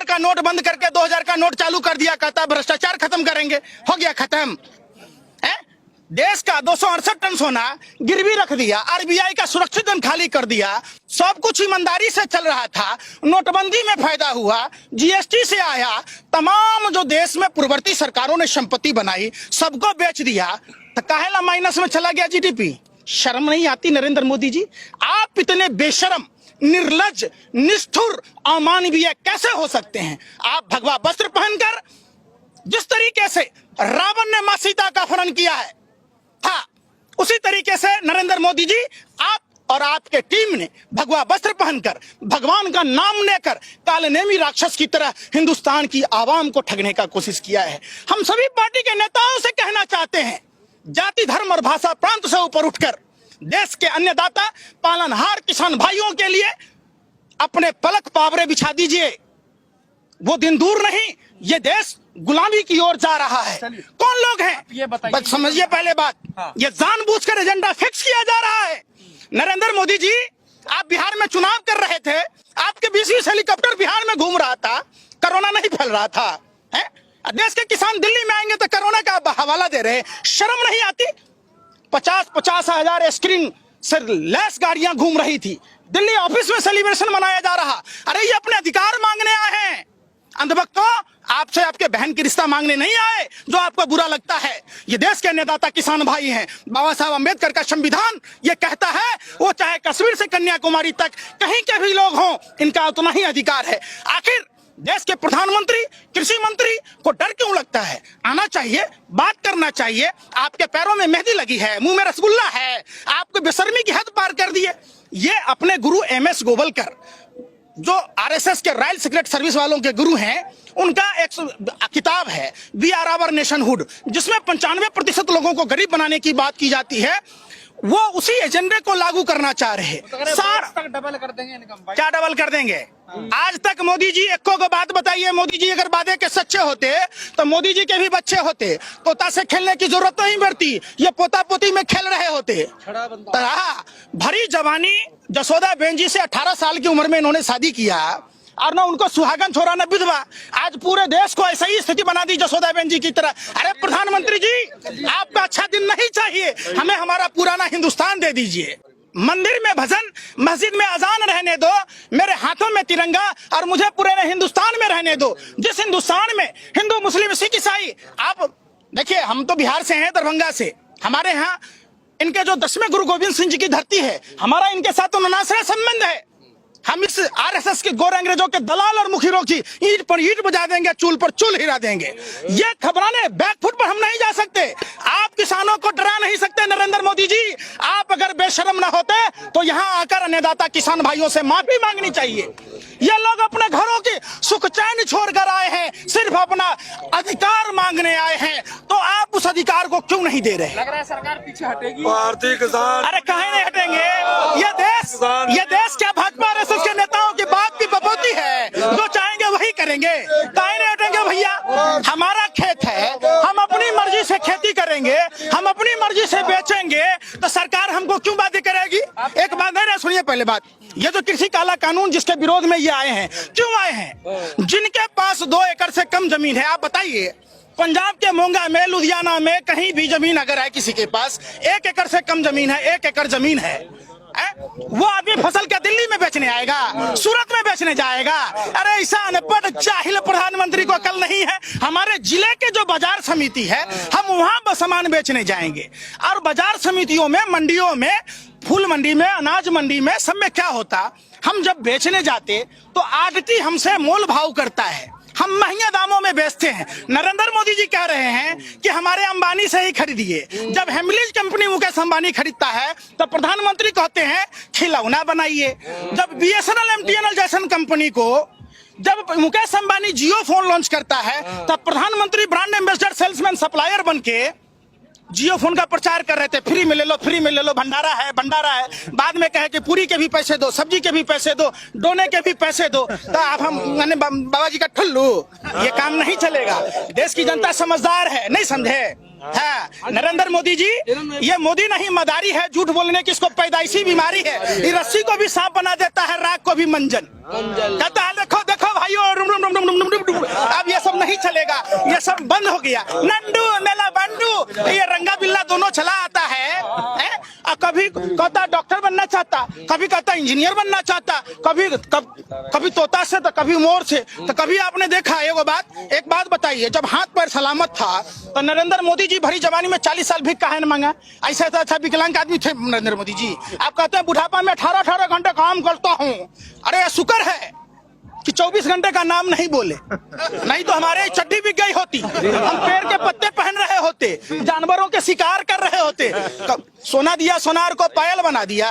1000 का नोट बंद करके 2000 का नोट चालू कर दिया, कहता भ्रष्टाचार खत्म करेंगे। हो गया खत्म है। देश का 268 टन सोना गिरवी रख दिया, आरबीआई का सुरक्षित धन खाली कर दिया, सब कुछ ईमानदारी से चल रहा था। नोटबंदी में फायदा हुआ, जीएसटी से आया, तमाम जो देश में पूर्ववर्ती सरकारों ने संपत्ति बनाई सबको बेच दिया, तो काहेला माइनस में चला गया जीडीपी। शर्म नहीं आती नरेंद्र मोदी जी? आप इतने बेशरम, निर्लज, निष्ठुर, अमानवीय कैसे हो सकते हैं? आप भगवा वस्त्र पहनकर जिस तरीके से रावण ने मां सीता का अपहरण किया है था, उसी तरीके से नरेंद्र मोदी जी आप और आपके टीम ने भगवा वस्त्र पहनकर भगवान का नाम लेकर कालनेमी राक्षस की तरह हिंदुस्तान की आवाम को ठगने का कोशिश किया है। हम सभी पार्टी के नेताओं से कहना चाहते हैं, जाति धर्म और भाषा प्रांत से ऊपर उठकर देश के अन्नदाता पालनहार किसान भाइयों के लिए अपने पलक पावरे बिछा दीजिए। वो दिन दूर नहीं, ये देश गुलामी की ओर जा रहा है। कौन लोग हैं ये बताइए, समझिए पहले बात। हाँ। ये जानबूझकर एजेंडा फिक्स किया जा रहा है। नरेंद्र मोदी जी, आप बिहार में चुनाव कर रहे थे, आपके 20-20 हेलीकॉप्टर बिहार में घूम रहा था, कोरोना नहीं फैल रहा था, है? देश के किसान दिल्ली में आएंगे तो कोरोना का हवाला दे रहे। शर्म नहीं आती? 50-50 हजार स्क्रीन से लैस गाड़ियां घूम रही थी, दिल्ली ऑफिस में सेलिब्रेशन मनाया जा रहा। अरे ये अपने अधिकार मांगने आए हैं। अंधभक्तों, आपसे आपके बहन की रिश्ता मांगने नहीं आए जो आपको बुरा लगता है। ये देश के अन्नदाता किसान भाई हैं। बाबा साहब अम्बेडकर का संविधान ये कहता है, वो चाहे कश्मीर से कन्याकुमारी तक कहीं के भी लोग हों, इनका उतना ही अधिकार है। आखिर देश के प्रधानमंत्री, कृषि मंत्री को डर क्यों लगता है? आना चाहिए, बात करना चाहिए। आपके पैरों में मेहंदी लगी है, मुंह में रसगुल्ला है, आपको बेशर्मी की हद पार कर दिए। ये अपने गुरु MS गोवलकर, जो RSS के रॉयल सीक्रेट सर्विस वालों के गुरु हैं, उनका एक किताब है वी आर आवर नेशनहुड, जिसमें 95% लोगों को गरीब बनाने की बात की जाती है। वो उसी एजेंडे को लागू करना चाह रहे हैं। डबल कर देंगे इनकम। क्या डबल कर देंगे? आज तक मोदी जी एको को बात बताइए, मोदी जी अगर वादे के सच्चे होते तो मोदी जी के भी बच्चे होते, तोता से खेलने की जरूरत नहीं पड़ती, ये पोता पोती में खेल रहे होते। भरी जवानी जसोदा बेन जी से 18 साल की उम्र में इन्होंने शादी किया और ना उनको सुहागन छोरा न विधवा। आज पूरे देश को ऐसा ही स्थिति बना दी जसोदा बेन जी की तरह। अरे प्रधानमंत्री जी, आपका अच्छा दिन नहीं चाहिए, हमें हमारा पुराना हिंदुस्तान दे दीजिए। मंदिर में भजन, मस्जिद में अजान रहने दो, मेरे हाथों में तिरंगा और मुझे पूरे हिंदुस्तान में रहने दो। जिस हिंदुस्तान में हिंदू मुस्लिम सिख ईसाई, आप देखिए, हम तो बिहार से हैं, दरभंगा से। हमारे यहाँ इनके जो 10वें गुरु गोविंद सिंह जी की धरती है, हमारा इनके साथ तो नानासरा संबंध है। हम इस RSS के गोर अंग्रेजों के दलाल और मुखिरों की ईंट पर ईंट बजा देंगे, चूल पर चूल हिला देंगे। ये खबराने बैकफुट पर हम नहीं जा सकते। आप किसानों को डरा नहीं सकते नरेंद्र मोदी जी। आप अगर बेशरम ना होते तो यहाँ आकर अन्नदाता किसान भाइयों से माफी मांगनी चाहिए। ये लोग अपने घरों की सुख चैन छोड़कर आए हैं, सिर्फ अपना अधिकार मांगने आए हैं, तो आप उस अधिकार को क्यों नहीं दे रहे? लग रहा है सरकार पीछे हटेगी। भारतीय किसान, अरे कहीं नहीं हटेंगे। ये देश क्या भाजपा RSS के नेताओं की बात की बपोती है? जो चाहेंगे वही करेंगे, कहीं नहीं हटेंगे भैया। हमारा खेत है, हम अपनी मर्जी से खेती करेंगे, हम अपनी मर्जी से बेचेंगे, तो सरकार हमको क्यों बातें करेगी? एक बात है ना, सुनिए पहले बात। ये जो कृषि काला कानून जिसके विरोध में ये आए हैं, क्यों आए हैं? जिनके पास 2 एकड़ से कम जमीन है, आप बताइए, पंजाब के मोंगा में, लुधियाना में कहीं भी जमीन अगर है किसी के पास, 1 एकड़ से कम जमीन है, 1 एकड़ जमीन है, वो आदमी फसल क्या दिल्ली में बेचने आएगा, सूरत में बेचने जाएगा? अरे ऐसा अनपढ़ जाहिल प्रधानमंत्री को अकल नहीं है। हमारे जिले के जो बाजार समिति है, हम वहां सामान बेचने जाएंगे, और बाजार समितियों में, मंडियों में, फूल मंडी में, अनाज मंडी में, सब में क्या होता, हम जब बेचने जाते तो आड़ती हमसे मोल भाव करता है, हम महंगे दामों में बेचते हैं। नरेंद्र मोदी जी कह रहे हैं कि हमारे अंबानी से ही खरीदिए। जब हेमलीज कंपनी मुकेश अंबानी खरीदता है तो प्रधानमंत्री कहते हैं खिलौना बनाइए। जब BSNL MTNL जैसन कंपनी को, जब मुकेश अंबानी जियो फोन लॉन्च करता है, तब प्रधानमंत्री ब्रांड एम्बेसडर, सेल्समैन, सप्लायर बन के जियो फोन का प्रचार कर रहे थे। फ्री में ले लो, फ्री में ले लो, भंडारा है, भंडारा है। बाद में कहे कि पूरी के भी पैसे दो, सब्जी के भी पैसे दो, डोने के भी पैसे दो। तो आप हम बाबा जी का ठुल्लू, ये काम नहीं चलेगा। देश की जनता समझदार है, नहीं समझे? है नरेंद्र मोदी जी, ये मोदी नहीं मदारी है। झूठ बोलने की इसको पैदाइशी बीमारी है। ये रस्सी को भी सांप बना देता है, राख को भी मंजन कहता है। देखो देखो भाइयों, नहीं चलेगा, ये सब बंद हो गया। नंडू मेला बंडू, ये रंगा बिल्ला दोनों चला आता है, हैं? और कभी कहता डॉक्टर बनना चाहता, कभी कहता इंजीनियर बनना चाहता, कभी तोता से तो कभी मोर से। तो कभी आपने देखा एक बात बताइए, जब हाथ पैर सलामत था तो नरेंद्र मोदी जी भरी जवानी में 40 साल भी काहे न मांगा? ऐसा अच्छा विकलांग आदमी थे नरेंद्र मोदी जी। आप कहते हैं बुढ़ापा में 18 घंटे काम करता हूँ। अरे शुक्र है कि 24 घंटे का नाम नहीं बोले, नहीं तो हमारे चड्डी बिक गई होती, हम पेड़ के पत्ते पहन रहे होते, जानवरों के शिकार कर रहे होते। सोना दिया सोनार को पायल बना दिया।